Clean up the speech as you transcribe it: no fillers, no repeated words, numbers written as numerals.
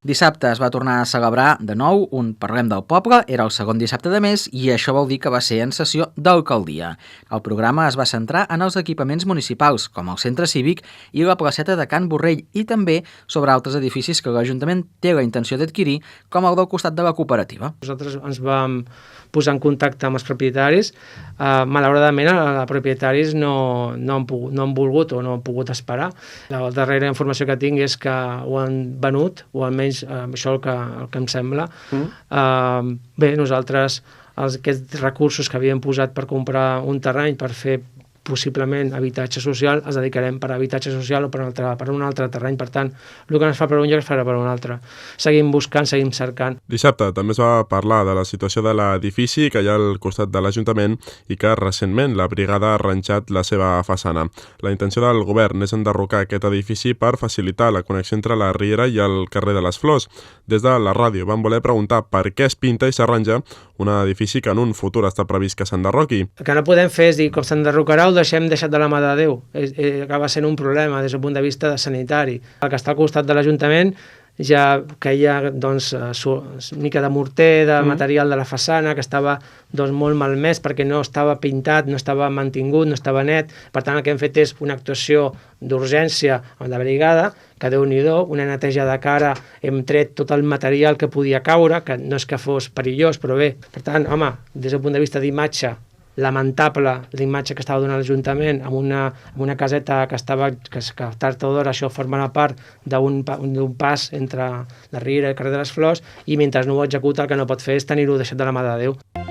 Dissabte es va tornar a celebrar de nou un Parlem del Poble, era el segon dissabte de mes i això vol dir que va ser en sessió d'alcaldia. El programa es va centrar en els equipaments municipals, com el centre cívic i la placeta de Can Borrell, i també sobre altres edificis que l'Ajuntament té la intenció d'adquirir, com el del costat de la cooperativa. Nosaltres ens vam posar en contacte amb els propietaris. Malauradament, els propietaris no han volgut o no han pogut esperar. La darrera informació que tinc és que ho han venut, o almenys això el que em sembla. Bé, nosaltres aquests recursos que havíem posat per comprar un terreny per fer possiblement habitatge social, els dedicarem per a habitatge social o per un altre terreny. Per tant, el que no es fa per un lloc es farà per un altre. Seguim buscant, seguim cercant. Dissabte també es va parlar de la situació de l'edifici que hi ha al costat de l'Ajuntament i que recentment la brigada ha arranjat la seva façana. La intenció del govern és enderrocar aquest edifici per facilitar la connexió entre la Riera i el carrer de les Flors. Des de la ràdio van voler preguntar per què es pinta i s'arranja un edifici que en un futur està previst que s'enderroqui. El que no podem fer és dir com s'enderrocarà ho deixem deixat de la mà de Déu. Acaba sent un problema des del punt de vista sanitari. El que està al costat de l'Ajuntament ja caia mica de morter, de material de la façana, que estava molt malmès perquè no estava pintat, no estava mantingut, no estava net. Per tant, el que hem fet és una actuació d'urgència amb la brigada, que Déu-n'hi-do, una neteja de cara, hem tret tot el material que podia caure, que no és que fos perillós, però bé. Per tant, home, des del punt de vista d'imatge, lamentable l'imatge que estava donant l'Ajuntament amb una caseta que tard o d'hora això formarà part d'un pas entre la Riera i el carrer de les Flors, i mentre no ho executa el que no pot fer és tenir-ho deixat de la mà de Déu.